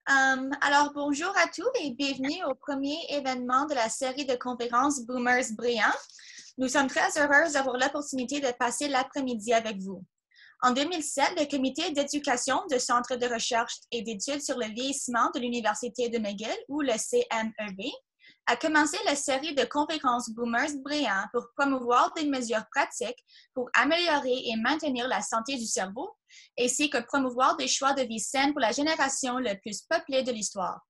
Alors, bonjour à tous et bienvenue au premier événement de la série de conférences Boomers Brillants. Nous sommes très heureux d'avoir l'opportunité de passer l'après-midi avec vous. En 2007, le Comité d'éducation du Centre de recherche et d'études sur le vieillissement de l'Université de McGill, ou le CMEV, a commencé la série de conférences Boomers Brillants pour promouvoir des mesures pratiques pour améliorer et maintenir la santé du cerveau, ainsi que promouvoir des choix de vie saine pour la génération la plus peuplée de l'histoire.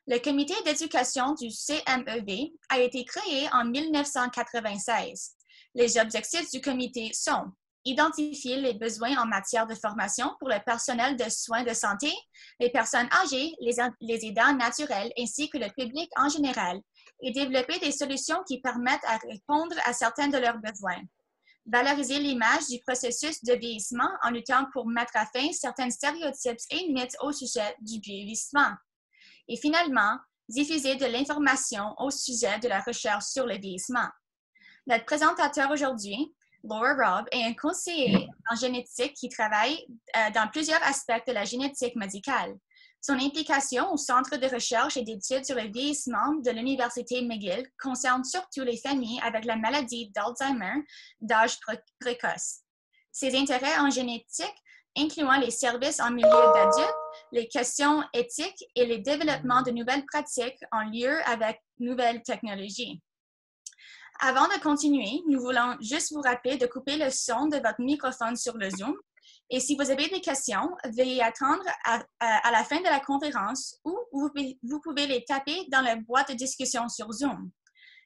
Le Comité d'éducation du CMEV a été créé en 1996. Les objectifs du comité sont identifier les besoins en matière de formation pour le personnel de soins de santé, les personnes âgées, les aidants naturels ainsi que le public en général, et développer des solutions qui permettent à répondre à certains de leurs besoins. Valoriser l'image du processus de vieillissement en luttant pour mettre à fin certains stéréotypes et mythes au sujet du vieillissement. Et finalement, diffuser de l'information au sujet de la recherche sur le vieillissement. Notre présentateur aujourd'hui, Laura Robb, est un conseiller en génétique qui travaille dans plusieurs aspects de la génétique médicale. Son implication au Centre de recherche et d'études sur le vieillissement de l'Université McGill concerne surtout les familles avec la maladie d'Alzheimer d'âge précoce. Ses intérêts en génétique incluant les services en milieu d'adultes, les questions éthiques et le développement de nouvelles pratiques en lien avec nouvelles technologies. Avant de continuer, nous voulons juste vous rappeler de couper le son de votre microphone sur le Zoom. Et si vous avez des questions, veuillez attendre à la fin de la conférence ou vous pouvez les taper dans la boîte de discussion sur Zoom.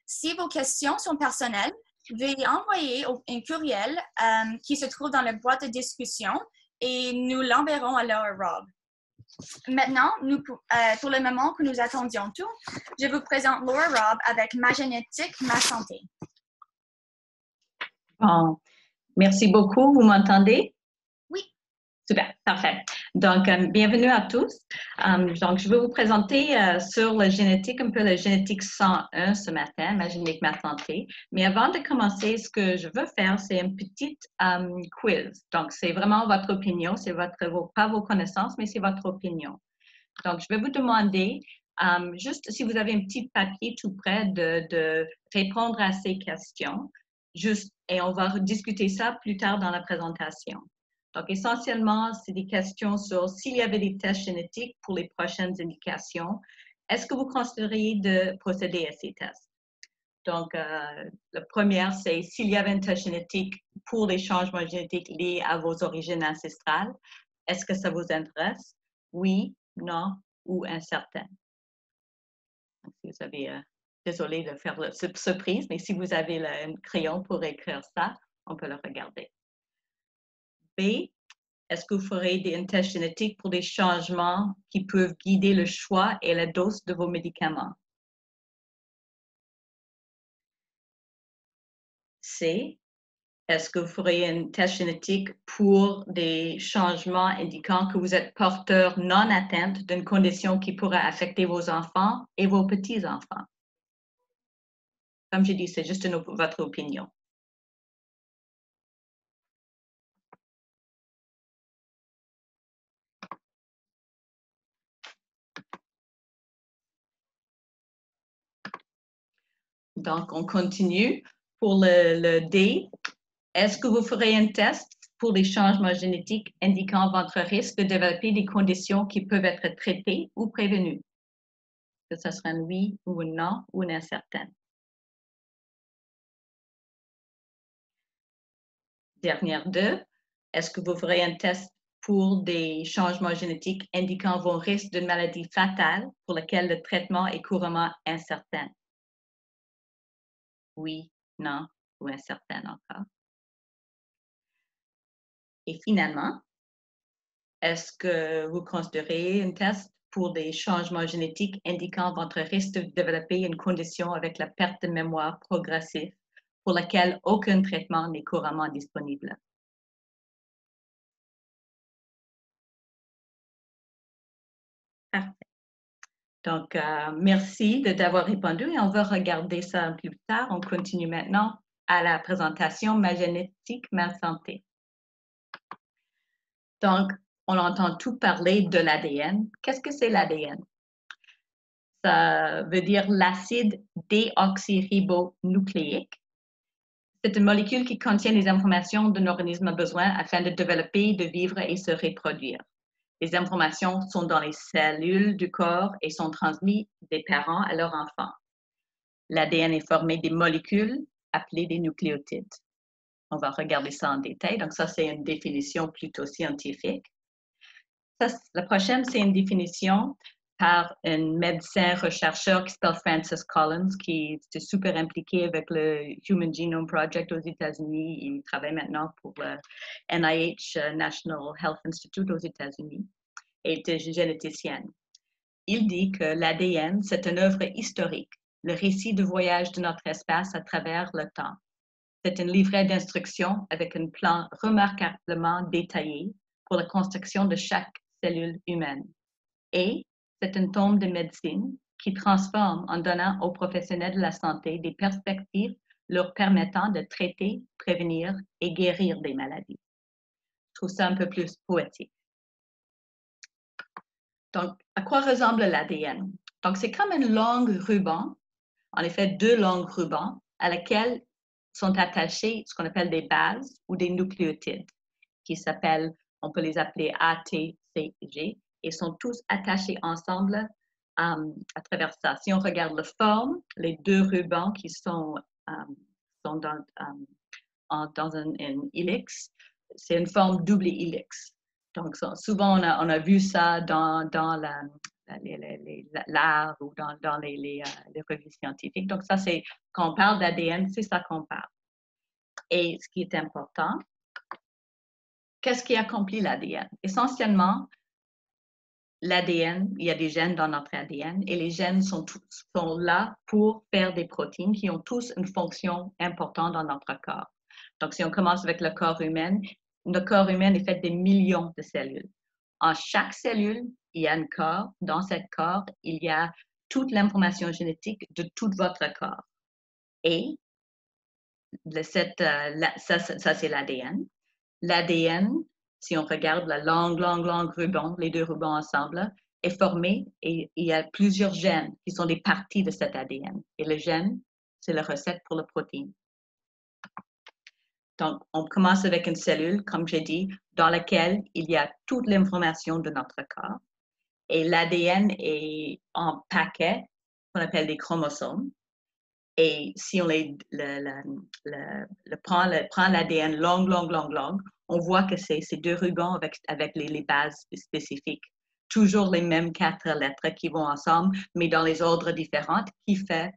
Si vos questions sont personnelles, veuillez envoyer un courriel qui se trouve dans la boîte de discussion et nous l'enverrons à Laura Robb. Maintenant, pour le moment que nous attendions tout, je vous présente Laura Robb avec Ma génétique, ma santé. Bon. Merci beaucoup. Vous m'entendez? Oui. Super, parfait. Donc, bienvenue à tous. Donc, je vais vous présenter sur la génétique, un peu la génétique 101 ce matin, ma génétique, ma santé. Mais avant de commencer, ce que je veux faire, c'est un petit quiz. Donc, c'est vraiment votre opinion, c'est pas vos connaissances, mais c'est votre opinion. Donc, je vais vous demander, juste si vous avez un petit papier tout prêt, de répondre à ces questions. Et on va discuter ça plus tard dans la présentation. Donc, essentiellement, c'est des questions sur s'il y avait des tests génétiques pour les prochaines indications, est-ce que vous considéreriez de procéder à ces tests? Donc, la première, c'est s'il y avait un test génétique pour les changements génétiques liés à vos origines ancestrales, est-ce que ça vous intéresse? Oui, non ou incertain. Donc, si vous avez, désolé de faire la surprise, mais si vous avez un crayon pour écrire ça, on peut le regarder. B, est-ce que vous ferez un test génétique pour des changements qui peuvent guider le choix et la dose de vos médicaments? C, est-ce que vous ferez un test génétique pour des changements indiquant que vous êtes porteur non atteinte d'une condition qui pourrait affecter vos enfants et vos petits-enfants? Comme j'ai dit, c'est juste votre opinion. Donc, on continue. Pour le D, est-ce que vous ferez un test pour des changements génétiques indiquant votre risque de développer des conditions qui peuvent être traitées ou prévenues? Que ce soit un oui ou un non ou un incertain. Dernière 2, est-ce que vous ferez un test pour des changements génétiques indiquant vos risques d'une maladie fatale pour laquelle le traitement est couramment incertain? Oui, non ou incertain encore. Et finalement, est-ce que vous considérez un test pour des changements génétiques indiquant votre risque de développer une condition avec la perte de mémoire progressive pour laquelle aucun traitement n'est couramment disponible? Parfait. Donc, merci d'avoir répondu et on va regarder ça plus tard. On continue maintenant à la présentation Ma génétique, ma santé. Donc, on entend tout parler de l'ADN. Qu'est-ce que c'est l'ADN? Ça veut dire l'acide déoxyribonucléique. C'est une molécule qui contient les informations dont l'organisme a besoin afin de développer, de vivre et se reproduire. Les informations sont dans les cellules du corps et sont transmises des parents à leurs enfants. L'ADN est formé des molécules appelées des nucléotides. On va regarder ça en détail. Donc, ça, c'est une définition plutôt scientifique. Ça, la prochaine, c'est une définition par un médecin chercheur qui s'appelle Francis Collins, qui est super impliqué avec le Human Genome Project aux États-Unis. Il travaille maintenant pour le NIH, National Health Institute aux États-Unis, et est généticienne. Il dit que l'ADN, c'est une œuvre historique, le récit du voyage de notre espace à travers le temps. C'est un livret d'instructions avec un plan remarquablement détaillé pour la construction de chaque cellule humaine. Et c'est une tombe de médecine qui transforme en donnant aux professionnels de la santé des perspectives leur permettant de traiter, prévenir et guérir des maladies. Je trouve ça un peu plus poétique. Donc, à quoi ressemble l'ADN? Donc, c'est comme une longue ruban, en effet, 2 longues rubans à laquelle sont attachés ce qu'on appelle des bases ou des nucléotides, qui s'appellent, on peut les appeler A, T, C, G, et sont tous attachés ensemble à travers ça. Si on regarde la forme, les 2 rubans qui sont dans un helix, c'est une forme double helix. Donc, souvent, on a vu ça dans l'art ou dans les revues scientifiques. Donc, ça, c'est, quand on parle d'ADN, c'est ça qu'on parle. Et ce qui est important, qu'est-ce qui accomplit l'ADN? Essentiellement, l'ADN, il y a des gènes dans notre ADN et les gènes sont là pour faire des protéines qui ont tous une fonction importante dans notre corps. Donc, si on commence avec le corps humain est fait de millions de cellules. En chaque cellule, il y a un corps. Dans ce corps, il y a toute l'information génétique de tout votre corps. Et ça c'est l'ADN. L'ADN, si on regarde la longue ruban, les 2 rubans ensemble, est formé et il y a plusieurs gènes qui sont des parties de cet ADN. Et le gène, c'est la recette pour la protéine. Donc, on commence avec une cellule, comme j'ai dit, dans laquelle il y a toute l'information de notre corps. Et l'ADN est en paquets qu'on appelle des chromosomes. Et si on prend l'ADN long, on voit que c'est ces 2 rubans avec les bases spécifiques. Toujours les mêmes 4 lettres qui vont ensemble, mais dans les ordres différents, qui fait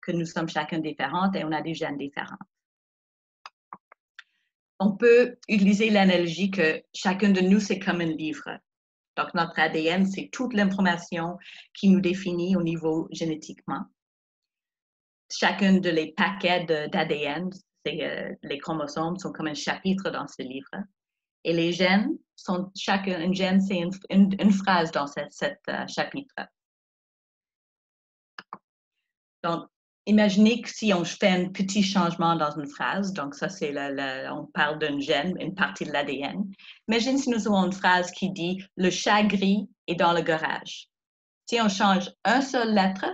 que nous sommes chacun différents et on a des gènes différents. On peut utiliser l'analogie que chacun de nous, c'est comme un livre. Donc, notre ADN, c'est toute l'information qui nous définit au niveau génétiquement. Chacun de les paquets d'ADN, les chromosomes, sont comme un chapitre dans ce livre. Et les gènes, un gène, c'est une phrase dans ce chapitre. Donc, imaginez que si on fait un petit changement dans une phrase, donc ça c'est on parle d'un gène, une partie de l'ADN. Imagine si nous avons une phrase qui dit « Le chat gris est dans le garage ». Si on change une seule lettre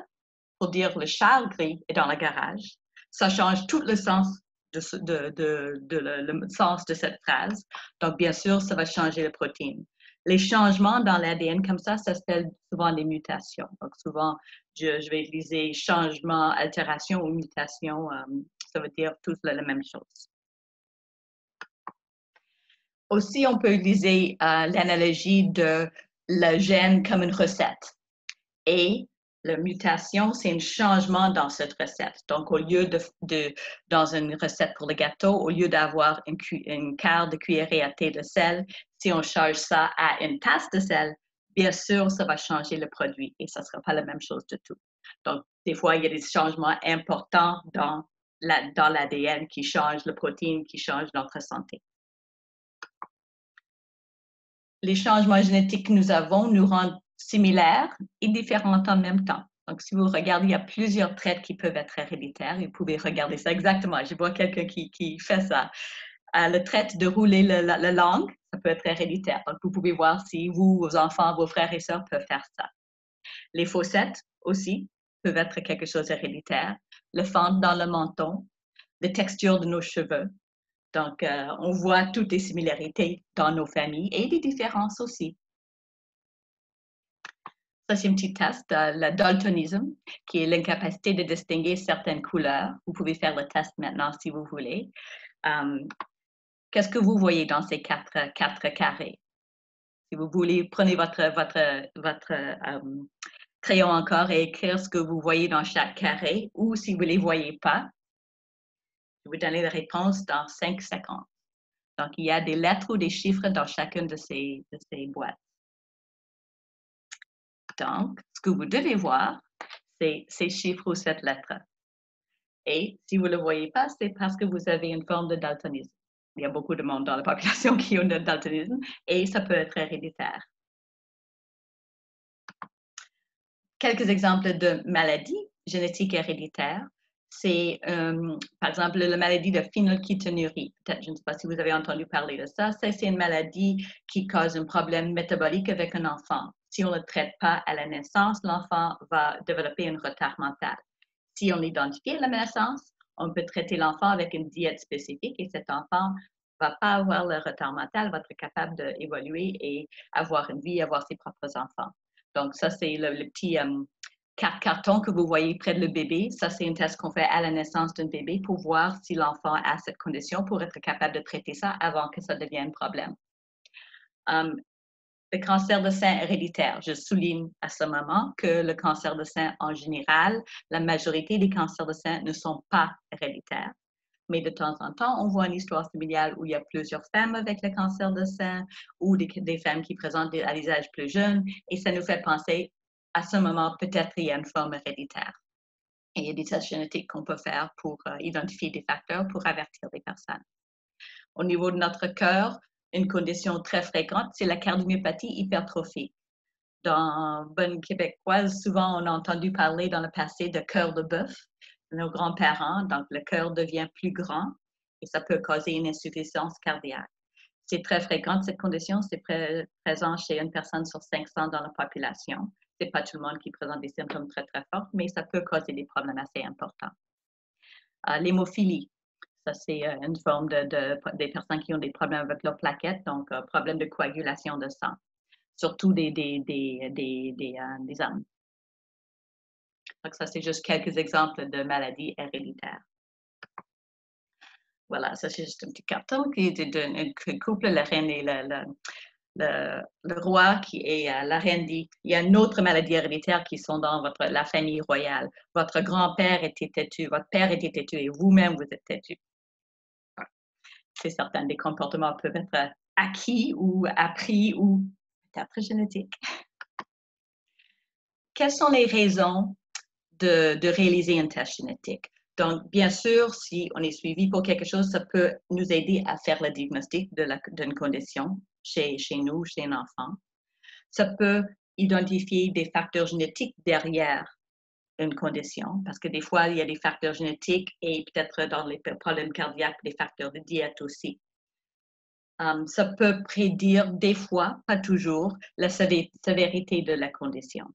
pour dire « Le chat gris est dans le garage », ça change tout le sens le sens de cette phrase. Donc, bien sûr, ça va changer la protéine. Les changements dans l'ADN comme ça s'appelle souvent des mutations. Donc, souvent, je vais utiliser changement, altération ou mutation. Ça veut dire tous la même chose. Aussi, on peut utiliser l'analogie de le gène comme une recette. Et la mutation, c'est un changement dans cette recette. Donc, au lieu dans une recette pour le gâteau, au lieu d'avoir une quart de cuillerée à thé de sel, si on change ça à une tasse de sel, bien sûr, ça va changer le produit et ça ne sera pas la même chose du tout. Donc, des fois, il y a des changements importants dans l'ADN qui changent la protéine, qui changent notre santé. Les changements génétiques que nous avons nous rendent similaires et différentes en même temps. Donc, si vous regardez, il y a plusieurs traits qui peuvent être héréditaires. Vous pouvez regarder ça exactement. Je vois quelqu'un qui fait ça. le trait de rouler la langue, ça peut être héréditaire. Donc, vous pouvez voir si vous, vos enfants, vos frères et sœurs peuvent faire ça. Les fossettes aussi peuvent être quelque chose d'héréditaire. Le fente dans le menton, la texture de nos cheveux. Donc, on voit toutes les similarités dans nos familles et des différences aussi. Ça, c'est un petit test, le daltonisme, qui est l'incapacité de distinguer certaines couleurs. Vous pouvez faire le test maintenant si vous voulez. Qu'est-ce que vous voyez dans ces quatre carrés? Si vous voulez, prenez votre crayon encore et écrire ce que vous voyez dans chaque carré, ou si vous ne les voyez pas, je vais vous donner la réponse dans 5 secondes. Donc, il y a des lettres ou des chiffres dans chacune de ces boîtes. Donc, ce que vous devez voir, c'est ces chiffres ou cette lettre. Et si vous ne le voyez pas, c'est parce que vous avez une forme de daltonisme. Il y a beaucoup de monde dans la population qui ont le daltonisme et ça peut être héréditaire. Quelques exemples de maladies génétiques héréditaires, c'est par exemple la maladie de phénylkétonurie. Peut-être, je ne sais pas si vous avez entendu parler de ça. C'est une maladie qui cause un problème métabolique avec un enfant. Si on ne le traite pas à la naissance, l'enfant va développer un retard mental. Si on l'identifie à la naissance, on peut traiter l'enfant avec une diète spécifique et cet enfant ne va pas avoir le retard mental, va être capable d'évoluer et avoir une vie, avoir ses propres enfants. Donc, ça, c'est le petit carton que vous voyez près de le bébé. Ça, c'est un test qu'on fait à la naissance d'un bébé pour voir si l'enfant a cette condition pour être capable de traiter ça avant que ça devienne un problème. Le cancer de sein héréditaire. Je souligne à ce moment que le cancer de sein en général, la majorité des cancers de sein ne sont pas héréditaires. Mais de temps en temps, on voit une histoire familiale où il y a plusieurs femmes avec le cancer de sein ou des femmes qui présentent à des âges plus jeunes. Et ça nous fait penser, à ce moment, peut-être il y a une forme héréditaire. Et il y a des tests génétiques qu'on peut faire pour identifier des facteurs pour avertir les personnes. Au niveau de notre cœur, une condition très fréquente, c'est la cardiomyopathie hypertrophique. Dans bonne québécoise, souvent on a entendu parler dans le passé de cœur de bœuf. Nos grands-parents, donc le cœur devient plus grand et ça peut causer une insuffisance cardiaque. C'est très fréquent cette condition, c'est présent chez une personne sur 500 dans la population. Ce n'est pas tout le monde qui présente des symptômes très, très forts, mais ça peut causer des problèmes assez importants. L'hémophilie, ça c'est une forme des personnes qui ont des problèmes avec leurs plaquettes, donc problème de coagulation de sang, surtout des hommes. Donc ça c'est juste quelques exemples de maladies héréditaires. Voilà, ça c'est juste un petit carton qui est d'un couple, la reine et le roi qui est la reine dit, il y a une autre maladie héréditaire qui sont dans la famille royale. Votre grand-père était têtu, votre père était têtu et vous-même vous êtes têtu. C'est certain, des comportements peuvent être acquis ou appris ou peut-être génétiques. Quelles sont les raisons de réaliser un test génétique? Donc, bien sûr, si on est suivi pour quelque chose, ça peut nous aider à faire le diagnostic d'une condition chez nous, chez un enfant. Ça peut identifier des facteurs génétiques derrière une condition, parce que des fois, il y a des facteurs génétiques et peut-être dans les problèmes cardiaques, des facteurs de diète aussi. Ça peut prédire des fois, pas toujours, la sévérité de la condition.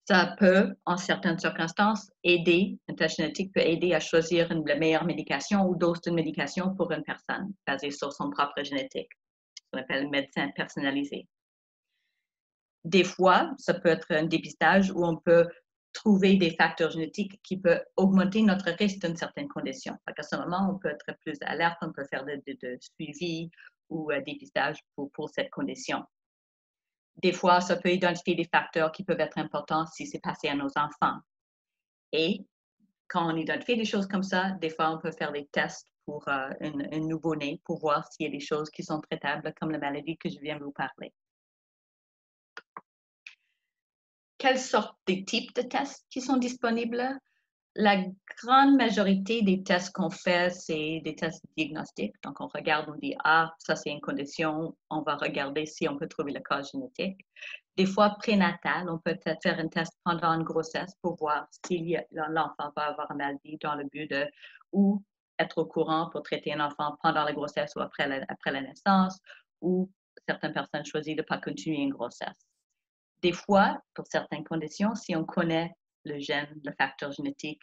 Ça peut, en certaines circonstances, aider, un test génétique peut aider à choisir la meilleure médication ou dose de médication pour une personne, basée sur son propre génétique, ce qu'on appelle médecin personnalisé. Des fois, ça peut être un dépistage où on peut trouver des facteurs génétiques qui peuvent augmenter notre risque d'une certaine condition. À ce moment, on peut être plus alerte, on peut faire de suivi ou dépistage pour cette condition. Des fois, ça peut identifier des facteurs qui peuvent être importants si c'est passé à nos enfants. Et quand on identifie des choses comme ça, des fois, on peut faire des tests pour un nouveau-né pour voir s'il y a des choses qui sont traitables, comme la maladie que je viens de vous parler. Quelles sortes de types de tests qui sont disponibles? La grande majorité des tests qu'on fait, c'est des tests diagnostiques. Donc, on regarde, on dit, ah, ça c'est une condition, on va regarder si on peut trouver le cause génétique. Des fois, prénatal, on peut peut-être faire un test pendant une grossesse pour voir si l'enfant va avoir une maladie dans le but de, ou être au courant pour traiter un enfant pendant la grossesse ou après la naissance, ou certaines personnes choisissent de ne pas continuer une grossesse. Des fois, pour certaines conditions, si on connaît le gène, le facteur génétique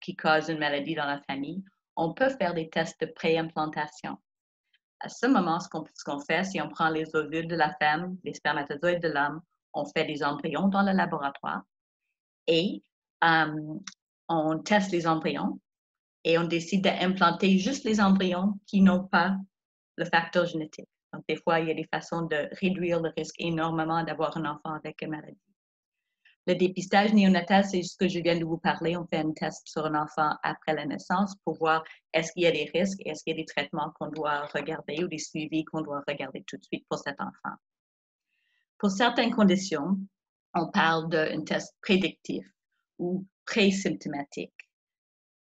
qui cause une maladie dans la famille, on peut faire des tests de préimplantation. À ce moment, ce qu'on fait, c'est on prend les ovules de la femme, les spermatozoïdes de l'homme, on fait des embryons dans le laboratoire et on teste les embryons et on décide d'implanter juste les embryons qui n'ont pas le facteur génétique. Donc, des fois, il y a des façons de réduire le risque énormément d'avoir un enfant avec une maladie. Le dépistage néonatal, c'est ce que je viens de vous parler. On fait un test sur un enfant après la naissance pour voir est-ce qu'il y a des risques, est-ce qu'il y a des traitements qu'on doit regarder ou des suivis qu'on doit regarder tout de suite pour cet enfant. Pour certaines conditions, on parle d'un test prédictif ou pré-symptomatique.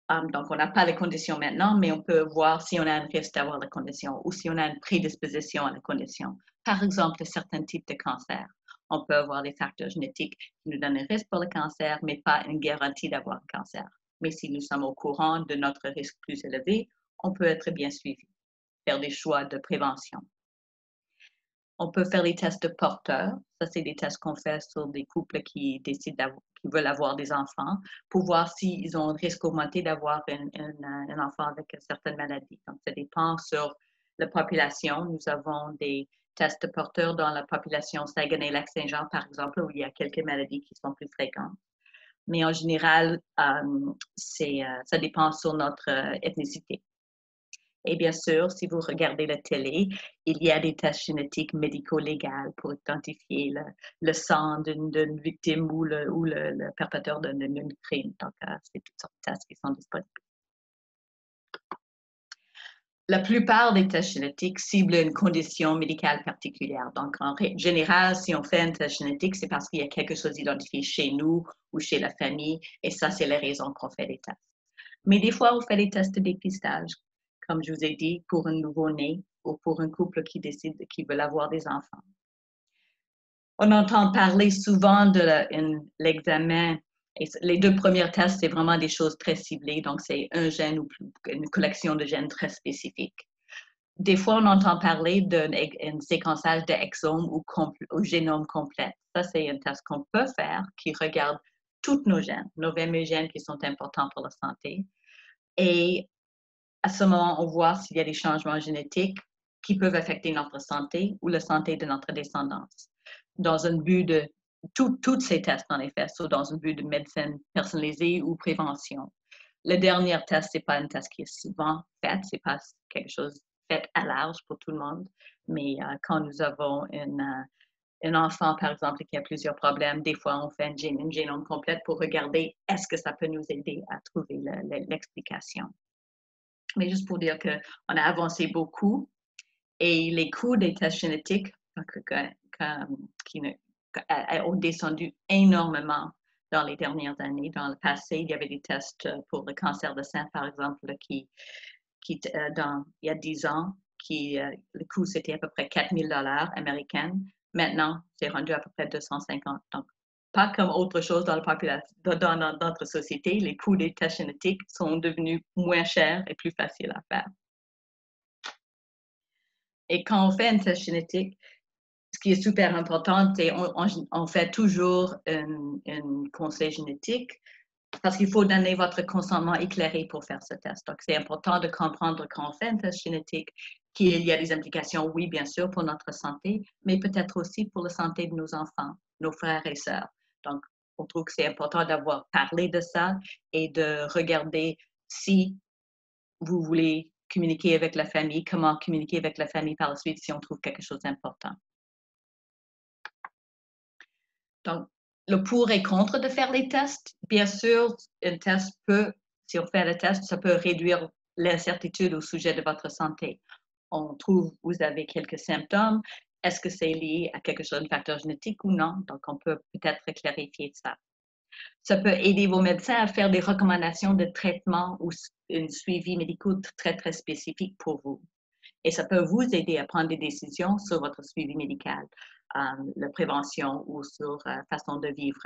Donc, on n'a pas les conditions maintenant, mais on peut voir si on a un risque d'avoir la condition ou si on a une prédisposition à la condition. Par exemple, certains types de cancers. On peut avoir des facteurs génétiques qui nous donnent un risque pour le cancer, mais pas une garantie d'avoir un cancer. Mais si nous sommes au courant de notre risque plus élevé, on peut être bien suivi, faire des choix de prévention. On peut faire les tests de porteurs. Ça, c'est des tests qu'on fait sur des couples qui décident qui veulent avoir des enfants pour voir s'ils ont un risque augmenté d'avoir un enfant avec une certaine maladie. Donc, ça dépend sur la population. Nous avons des tests de porteurs dans la population Saguenay-Lac-Saint-Jean, par exemple, où il y a quelques maladies qui sont plus fréquentes. Mais en général, ça dépend sur notre ethnicité. Et bien sûr, si vous regardez la télé, il y a des tests génétiques médico-légaux pour identifier le sang d'une victime ou le perpétrateur d'un crime. Donc, c'est toutes sortes de tests qui sont disponibles. La plupart des tests génétiques ciblent une condition médicale particulière. Donc, en général, si on fait un test génétique, c'est parce qu'il y a quelque chose identifié chez nous ou chez la famille, et ça, c'est la raison qu'on fait des tests. Mais des fois, on fait des tests de dépistage, comme je vous ai dit, pour un nouveau-né ou pour un couple qui décide qu'ils veulent avoir des enfants. On entend parler souvent de l'examen. Et les deux premiers tests, c'est vraiment des choses très ciblées. Donc, c'est un gène ou une collection de gènes très spécifiques. Des fois, on entend parler d'un séquençage d'exome ou génome complet. Ça, c'est un test qu'on peut faire qui regarde tous nos gènes, nos 20 gènes qui sont importants pour la santé. Et à ce moment, on voit s'il y a des changements génétiques qui peuvent affecter notre santé ou la santé de notre descendance. Dans un but de tous ces tests, en effet, sont dans un but de médecine personnalisée ou prévention. Le dernier test, ce n'est pas un test qui est souvent fait, ce n'est pas quelque chose fait à large pour tout le monde, mais quand nous avons un enfant, par exemple, qui a plusieurs problèmes, des fois, on fait une génome complète pour regarder est-ce que ça peut nous aider à trouver l'explication. Mais juste pour dire qu'on a avancé beaucoup et les coûts des tests génétiques ont descendu énormément dans les dernières années. Dans le passé, il y avait des tests pour le cancer de sein, par exemple, il y a 10 ans, le coût, c'était à peu près 4 000 $ américains. Maintenant, c'est rendu à peu près 250. Donc, pas comme autre chose dans notre société, les coûts des tests génétiques sont devenus moins chers et plus faciles à faire. Et quand on fait un test génétique, ce qui est super important, c'est on fait toujours un conseil génétique parce qu'il faut donner votre consentement éclairé pour faire ce test. Donc, c'est important de comprendre quand on fait un test génétique qu'il y a des implications, oui, bien sûr, pour notre santé, mais peut-être aussi pour la santé de nos enfants, nos frères et sœurs. Donc, on trouve que c'est important d'avoir parlé de ça et de regarder si vous voulez communiquer avec la famille, comment communiquer avec la famille par la suite si on trouve quelque chose d'important. Donc, le pour et contre de faire les tests. Bien sûr, un test si on fait le test, ça peut réduire l'incertitude au sujet de votre santé. On trouve que vous avez quelques symptômes. Est-ce que c'est lié à quelque chose de facteur génétique ou non? Donc, on peut peut-être clarifier ça. Ça peut aider vos médecins à faire des recommandations de traitement ou un suivi médical très, très spécifique pour vous. Et ça peut vous aider à prendre des décisions sur votre suivi médical, la prévention ou sur la façon de vivre.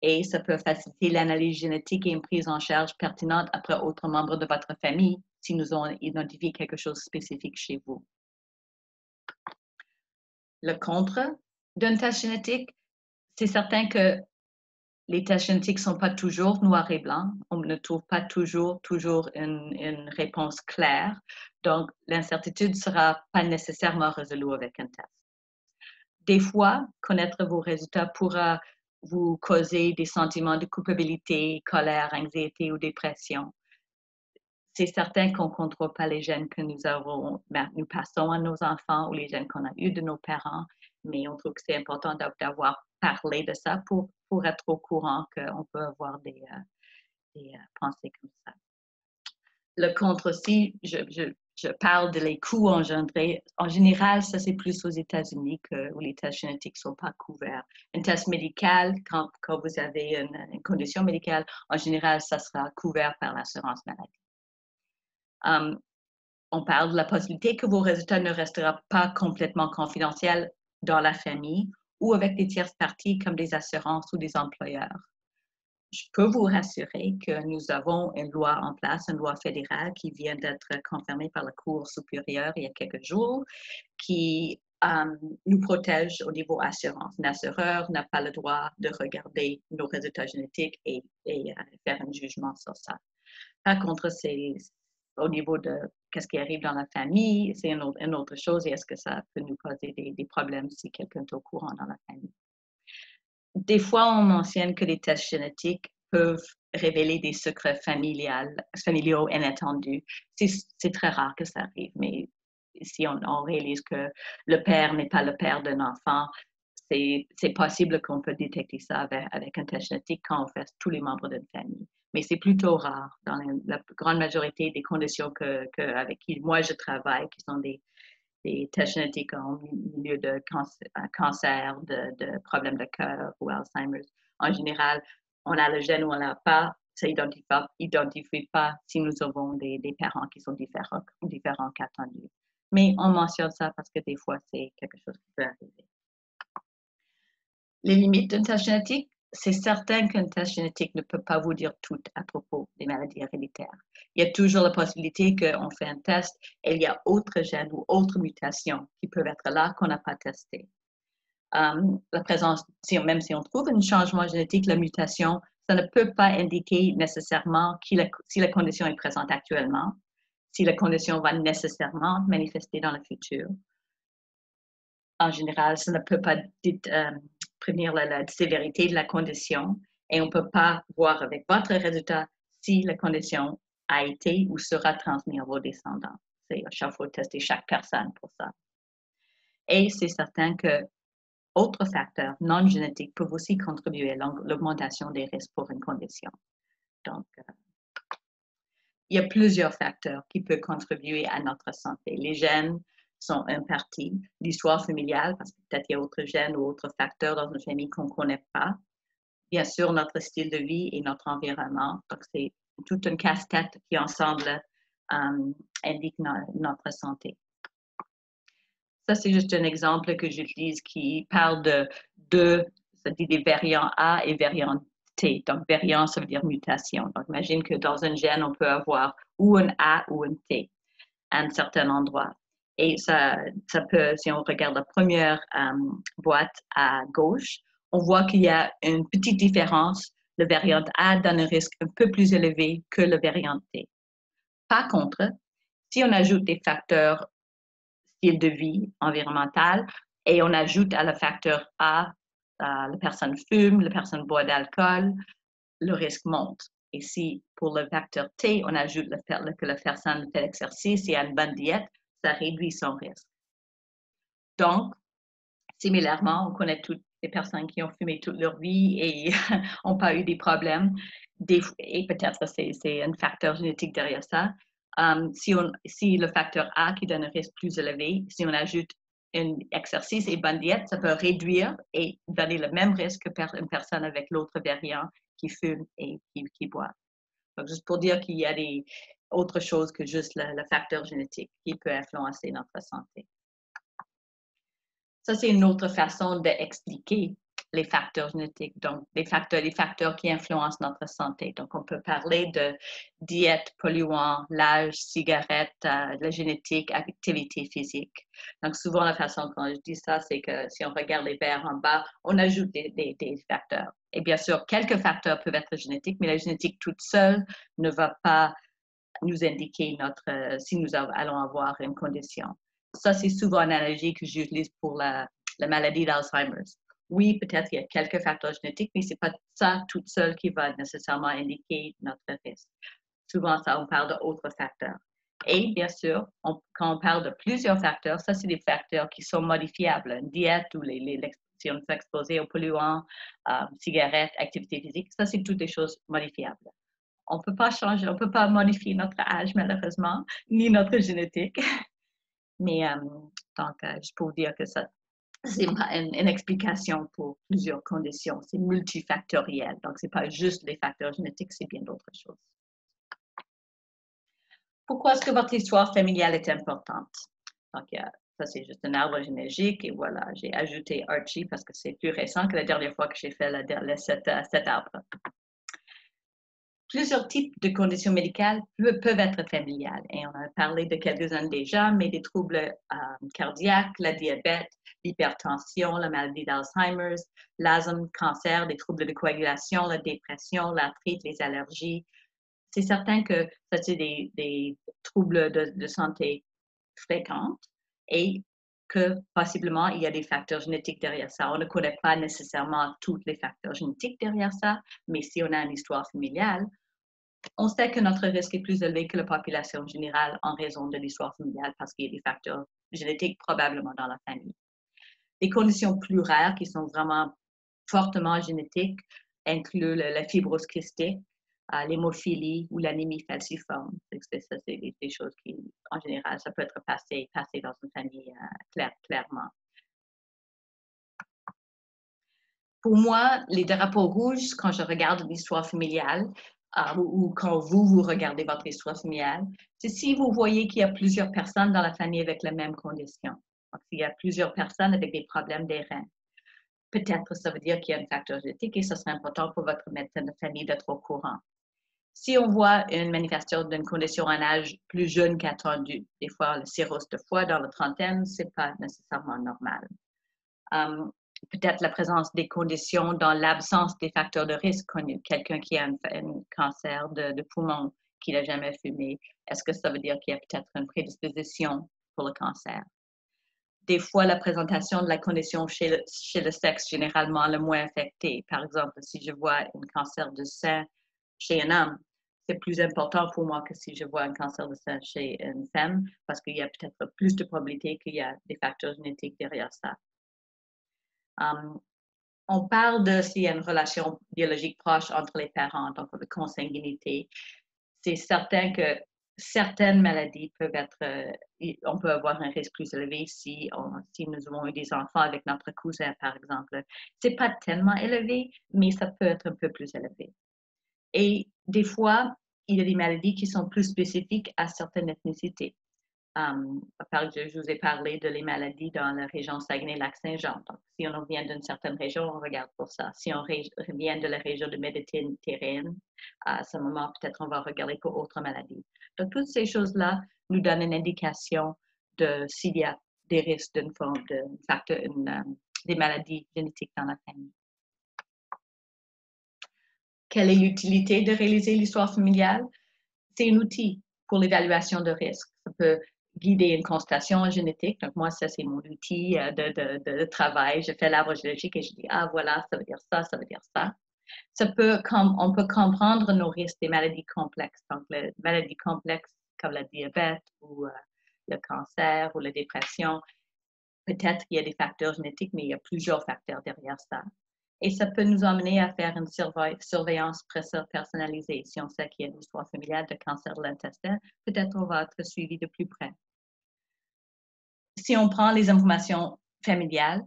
et ça peut faciliter l'analyse génétique et une prise en charge pertinente après autres membres de votre famille si nous avons identifié quelque chose de spécifique chez vous. Le contre d'un test génétique, c'est certain que les tests génétiques ne sont pas toujours noir et blanc. On ne trouve pas toujours une réponse claire. Donc, l'incertitude ne sera pas nécessairement résolue avec un test. Des fois, connaître vos résultats pourra vous causer des sentiments de culpabilité, colère, anxiété ou dépression. C'est certain qu'on ne contrôle pas les gènes que nous passons à nos enfants ou les gènes qu'on a eus de nos parents, mais on trouve que c'est important d'avoir parlé de ça pour être au courant qu'on peut avoir des pensées comme ça. Le contre aussi, je parle de les coûts engendrés. En général, ça c'est plus aux États-Unis où les tests génétiques ne sont pas couverts. Un test médical, quand vous avez une condition médicale, en général, ça sera couvert par l'assurance maladie. On parle de la possibilité que vos résultats ne resteront pas complètement confidentiels dans la famille ou avec des tierces parties comme des assurances ou des employeurs. Je peux vous rassurer que nous avons une loi en place, une loi fédérale qui vient d'être confirmée par la Cour supérieure il y a quelques jours, qui nous protège au niveau assurance. Un assureur n'a pas le droit de regarder nos résultats génétiques et faire un jugement sur ça. Par contre, c'est au niveau de qu'est-ce qui arrive dans la famille, c'est une autre chose et est-ce que ça peut nous causer des problèmes si quelqu'un est au courant dans la famille. Des fois, on mentionne que les tests génétiques peuvent révéler des secrets familiaux inattendus. C'est très rare que ça arrive, mais si on réalise que le père n'est pas le père d'un enfant, c'est possible qu'on peut détecter ça avec un test génétique quand on fait tous les membres d'une famille. Mais c'est plutôt rare dans la grande majorité des conditions avec qui moi je travaille, qui sont des tests génétiques en milieu de cancer, de problèmes de cœur ou Alzheimer. En général, on a le gène ou on l'a pas. Ça n'identifie pas si nous avons des parents qui sont différents qu'attendus. Mais on mentionne ça parce que des fois, c'est quelque chose qui peut arriver. Les limites d'un test génétique, c'est certain qu'un test génétique ne peut pas vous dire tout à propos des maladies héréditaires. Il y a toujours la possibilité qu'on fait un test et il y a autres gènes ou autres mutations qui peuvent être là qu'on n'a pas testé. La présence, même si on trouve un changement génétique, la mutation, ça ne peut pas indiquer nécessairement si la condition est présente actuellement, si la condition va nécessairement manifester dans le futur. En général, ça ne peut pas prévenir la sévérité de la condition et on ne peut pas voir avec votre résultat si la condition a été ou sera transmise à vos descendants. C'est à chaque fois tester chaque personne pour ça. Et c'est certain que autres facteurs non génétiques peuvent aussi contribuer à l'augmentation des risques pour une condition. Donc, il y a plusieurs facteurs qui peuvent contribuer à notre santé. Les gènes sont une partie, l'histoire familiale, parce que peut-être il y a d'autres gènes ou autres facteurs dans une famille qu'on ne connaît pas. Bien sûr, notre style de vie et notre environnement. Donc, c'est toute une casse-tête qui, ensemble, indique notre santé. Ça, c'est juste un exemple que j'utilise qui parle ça dit des variants A et variants T. Donc, variant, ça veut dire mutation. Donc, imagine que dans un gène, on peut avoir ou un A ou un T à un certain endroit. Et ça peut, si on regarde la première boîte à gauche, on voit qu'il y a une petite différence. Le variant A donne un risque un peu plus élevé que le variant T. Par contre, si on ajoute des facteurs style de vie environnemental et on ajoute à le facteur A, la personne fume, la personne boit d'alcool, le risque monte. Et si pour le facteur T, on ajoute que la personne fait l'exercice et a une bonne diète, ça réduit son risque. Donc, similairement, on connaît toutes les personnes qui ont fumé toute leur vie et n'ont pas eu des problèmes. Et peut-être c'est un facteur génétique derrière ça. Si le facteur A qui donne un risque plus élevé, si on ajoute un exercice et bonne diète, ça peut réduire et donner le même risque qu'une personne avec l'autre variant qui fume et qui boit. Donc, juste pour dire qu'il y a autre chose que juste le facteur génétique qui peut influencer notre santé. Ça, c'est une autre façon d'expliquer les facteurs génétiques, donc les facteurs qui influencent notre santé. Donc, on peut parler de diète, polluants, l'âge, cigarette, la génétique, activité physique. Donc, souvent, la façon quand je dis ça, c'est que si on regarde les verres en bas, on ajoute des facteurs. Et bien sûr, quelques facteurs peuvent être génétiques, mais la génétique toute seule ne va pas nous indiquer si nous allons avoir une condition. Ça, c'est souvent une analogie que j'utilise pour la maladie d'Alzheimer. Oui, peut-être qu'il y a quelques facteurs génétiques, mais ce n'est pas ça toute seule qui va nécessairement indiquer notre risque. Souvent, ça, on parle d'autres facteurs. Et bien sûr, quand on parle de plusieurs facteurs, ça, c'est des facteurs qui sont modifiables. Une diète ou si on s'expose aux polluants, cigarettes, activité physique, ça, c'est toutes des choses modifiables. On ne peut pas changer, on ne peut pas modifier notre âge, malheureusement, ni notre génétique. Mais donc, je peux vous dire que ça, c'est une explication pour plusieurs conditions. C'est multifactoriel. Donc, ce n'est pas juste les facteurs génétiques, c'est bien d'autres choses. Pourquoi est-ce que votre histoire familiale est importante? Donc, ça, c'est juste un arbre généalogique. Et voilà, j'ai ajouté Archie parce que c'est plus récent que la dernière fois que j'ai fait cet arbre. Plusieurs types de conditions médicales peuvent être familiales. Et on a parlé de quelques-uns déjà, mais des troubles cardiaques, le diabète, l'hypertension, la maladie d'Alzheimer, l'asthme, le cancer, des troubles de coagulation, la dépression, l'arthrite, les allergies. C'est certain que ça, c'est des troubles de santé fréquents et que possiblement il y a des facteurs génétiques derrière ça. On ne connaît pas nécessairement tous les facteurs génétiques derrière ça, mais si on a une histoire familiale, on sait que notre risque est plus élevé que la population générale en raison de l'histoire familiale parce qu'il y a des facteurs génétiques probablement dans la famille. Les conditions plus rares qui sont vraiment fortement génétiques incluent la fibrose kystique, l'hémophilie ou l'anémie falciforme. Ça, c'est des choses qui, en général, ça peut être passé dans une famille clairement. Pour moi, les drapeaux rouges, quand je regarde l'histoire familiale, ou quand vous regardez votre histoire familiale, c'est si vous voyez qu'il y a plusieurs personnes dans la famille avec la même condition. Donc, s'il y a plusieurs personnes avec des problèmes des reins, peut-être ça veut dire qu'il y a un facteur génétique et ce serait important pour votre médecin de famille d'être au courant. Si on voit une manifestation d'une condition en âge plus jeune qu'attendu, des fois la cirrhose de foie dans la trentaine, ce n'est pas nécessairement normal. Peut-être la présence des conditions dans l'absence des facteurs de risque connus. Quelqu'un qui a un cancer de poumon, qui n'a jamais fumé, est-ce que ça veut dire qu'il y a peut-être une prédisposition pour le cancer? Des fois, la présentation de la condition chez le sexe généralement le moins affecté. Par exemple, si je vois un cancer de sein chez un homme, c'est plus important pour moi que si je vois un cancer de sein chez une femme, parce qu'il y a peut-être plus de probabilité qu'il y a des facteurs génétiques derrière ça. On parle de s'il y a une relation biologique proche entre les parents, donc la consanguinité. C'est certain que certaines maladies peuvent être, on peut avoir un risque plus élevé si nous avons eu des enfants avec notre cousin, par exemple. Ce n'est pas tellement élevé, mais ça peut être un peu plus élevé. Et des fois, il y a des maladies qui sont plus spécifiques à certaines ethnicités. Je vous ai parlé de les maladies dans la région Saguenay-Lac-Saint-Jean. Donc, si on vient d'une certaine région, on regarde pour ça. Si on vient de la région de Méditerranée, à ce moment, peut-être on va regarder pour autres maladies. Donc, toutes ces choses-là nous donnent une indication de s'il y a des risques d'une forme des maladies génétiques dans la famille. Quelle est l'utilité de réaliser l'histoire familiale? C'est un outil pour l'évaluation de risque. Ça peut guider une constatation génétique. Donc, moi, ça, c'est mon outil de travail. Je fais l'arbre génétique et je dis, ah, voilà, ça veut dire ça, ça veut dire ça. On peut comprendre nos risques des maladies complexes. Donc, les maladies complexes comme le diabète ou le cancer ou la dépression, peut-être qu'il y a des facteurs génétiques, mais il y a plusieurs facteurs derrière ça. Et ça peut nous emmener à faire une surveillance personnalisée. Si on sait qu'il y a une histoire familiale de cancer de l'intestin, peut-être on va être suivi de plus près. Si on prend les informations familiales,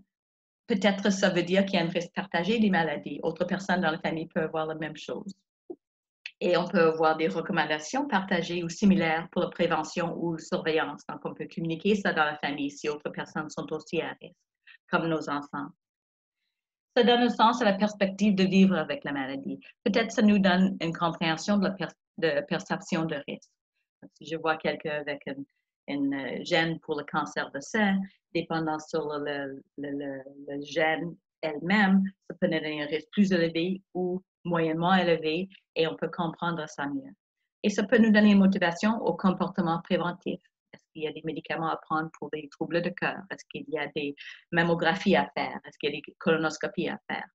peut-être ça veut dire qu'il y a un risque partagé des maladies. Autres personnes dans la famille peuvent avoir la même chose. Et on peut avoir des recommandations partagées ou similaires pour la prévention ou surveillance. Donc, on peut communiquer ça dans la famille si autres personnes sont aussi à risque, comme nos enfants. ça donne un sens à la perspective de vivre avec la maladie. Peut-être ça nous donne une compréhension de la perception de risque. Si je vois quelqu'un avec une gène pour le cancer de sein, dépendant sur le gène elle-même, ça peut donner un risque plus élevé ou moyennement élevé et on peut comprendre ça mieux. Et ça peut nous donner une motivation au comportement préventif. Est-ce qu'il y a des médicaments à prendre pour des troubles de cœur? Est-ce qu'il y a des mammographies à faire? Est-ce qu'il y a des colonoscopies à faire?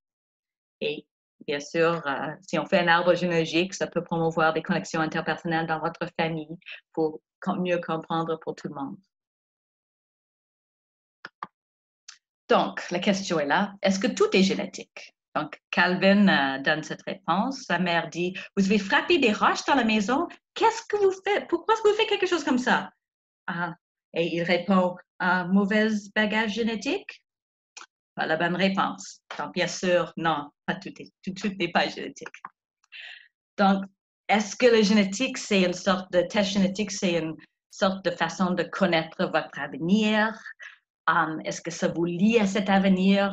Et bien sûr, si on fait un arbre généalogique, ça peut promouvoir des connexions interpersonnelles dans votre famille pour mieux comprendre pour tout le monde. Donc, la question est là, est-ce que tout est génétique? Donc, Calvin donne cette réponse. Sa mère dit, vous avez frappé des roches dans la maison, qu'est-ce que vous faites? Pourquoi est-ce que vous faites quelque chose comme ça? Et il répond, un mauvais bagage génétique? Pas la bonne réponse. Donc, bien sûr, non, pas tout n'est pas génétique. Donc, est-ce que la génétique, c'est une sorte de test génétique, c'est une sorte de façon de connaître votre avenir? Est-ce que ça vous lie à cet avenir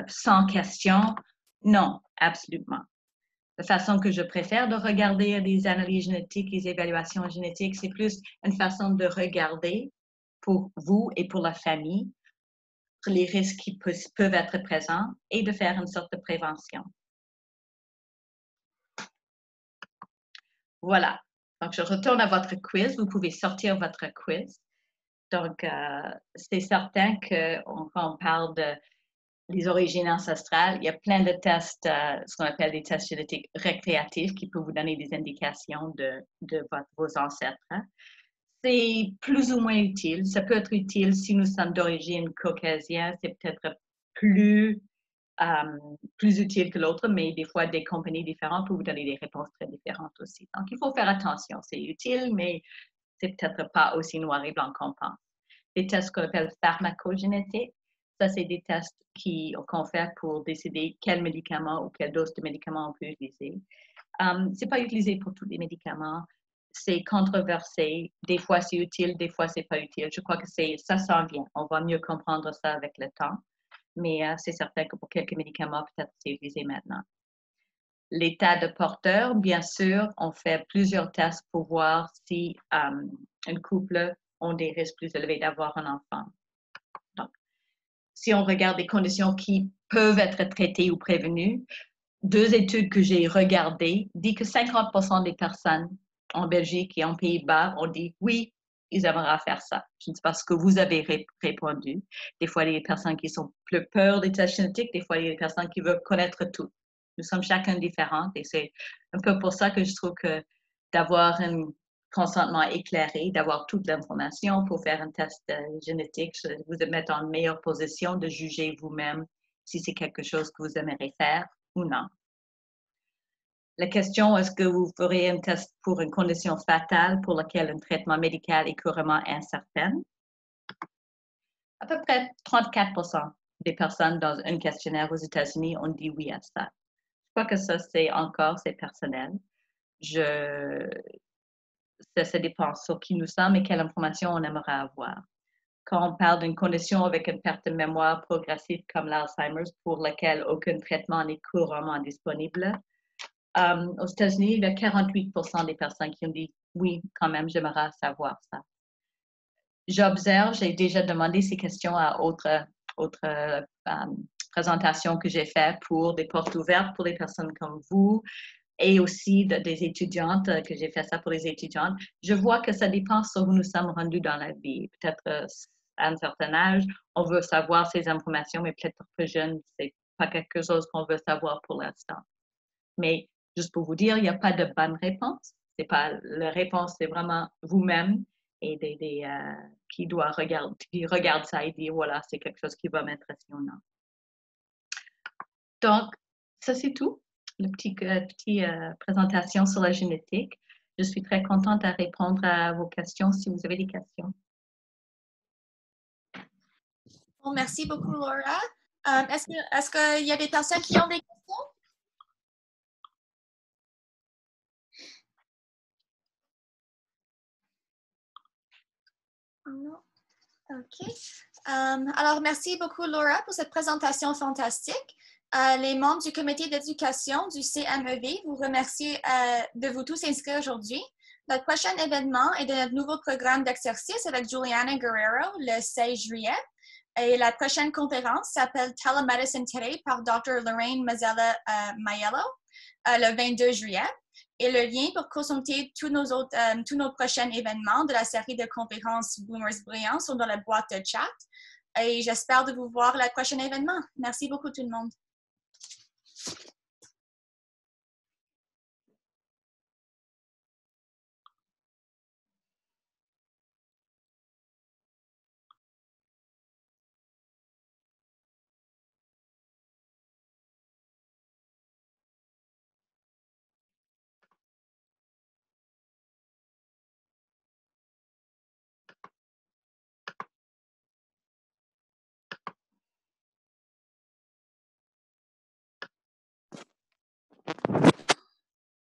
sans question? Non, absolument. La façon que je préfère de regarder les analyses génétiques, les évaluations génétiques, c'est plus une façon de regarder pour vous et pour la famille les risques qui peuvent être présents et de faire une sorte de prévention. Voilà. Donc, je retourne à votre quiz. Vous pouvez sortir votre quiz. Donc, c'est certain que quand on parle de les origines ancestrales, il y a plein de tests, ce qu'on appelle des tests génétiques récréatifs qui peuvent vous donner des indications de vos ancêtres. Hein. C'est plus ou moins utile. Ça peut être utile si nous sommes d'origine caucasienne. C'est peut-être plus utile que l'autre, mais des fois, des compagnies différentes peuvent vous donner des réponses très différentes aussi. Donc, il faut faire attention. C'est utile, mais c'est peut-être pas aussi noir et blanc qu'on pense. Les tests qu'on appelle pharmacogénétiques, ça, c'est des tests qu'on fait pour décider quel médicament ou quelle dose de médicament on peut utiliser. C'est pas utilisé pour tous les médicaments. C'est controversé. Des fois, c'est utile, des fois, c'est pas utile. Je crois que ça s'en vient. On va mieux comprendre ça avec le temps. Mais c'est certain que pour quelques médicaments, peut-être c'est utilisé maintenant. L'état de porteur, bien sûr, on fait plusieurs tests pour voir si un couple ont des risques plus élevés d'avoir un enfant. Donc, si on regarde des conditions qui peuvent être traitées ou prévenues, 2 études que j'ai regardées disent que 50% des personnes en Belgique et en Pays-Bas ont dit oui, ils aimeraient faire ça. Je ne sais pas ce que vous avez répondu. Des fois, il y a des personnes qui sont plus peur des tests génétiques, des fois, il y a des personnes qui veulent connaître tout. Nous sommes chacun différents et c'est un peu pour ça que je trouve que d'avoir un consentement éclairé, d'avoir toute l'information pour faire un test génétique, vous mettre en meilleure position de juger vous-même si c'est quelque chose que vous aimeriez faire ou non. La question, est-ce que vous ferez un test pour une condition fatale pour laquelle un traitement médical est couramment incertain? À peu près 34% des personnes dans un questionnaire aux États-Unis ont dit oui à ça. Je crois que ça, c'est personnel. Ça dépend sur qui nous sommes et quelle information on aimerait avoir. Quand on parle d'une condition avec une perte de mémoire progressive comme l'Alzheimer's pour laquelle aucun traitement n'est couramment disponible, aux États-Unis, il y a 48% des personnes qui ont dit oui, quand même, j'aimerais savoir ça. J'observe, j'ai déjà demandé ces questions à autres présentations que j'ai faites pour des portes ouvertes pour des personnes comme vous et aussi des étudiantes, que j'ai fait ça pour les étudiantes. Je vois que ça dépend sur où nous sommes rendus dans la vie. Peut-être à un certain âge, on veut savoir ces informations, mais peut-être plus jeune, c'est pas quelque chose qu'on veut savoir pour l'instant. Mais juste pour vous dire, il n'y a pas de bonne réponse. C'est pas la réponse, c'est vraiment vous-même et qui regarde ça et dit voilà, c'est quelque chose qui va m'intéresser ou non. Donc, ça c'est tout, la petite présentation sur la génétique. Je suis très contente à répondre à vos questions si vous avez des questions. Bon, merci beaucoup, Laura. Est-ce qu'il y a des personnes qui ont des questions? Non. OK. Alors, merci beaucoup, Laura, pour cette présentation fantastique. Les membres du comité d'éducation du CMEV vous remercient de vous tous inscrire aujourd'hui. Notre prochain événement est de notre nouveau programme d'exercice avec Juliana Guerrero le 16 juillet. Et la prochaine conférence s'appelle Telemedicine Today par Dr. Lorraine Mazzella Maiello le 22 juillet. Et le lien pour consulter tous nos prochains événements de la série de conférences Boomers Brillants sont dans la boîte de chat. Et j'espère de vous voir à le prochain événement. Merci beaucoup tout le monde.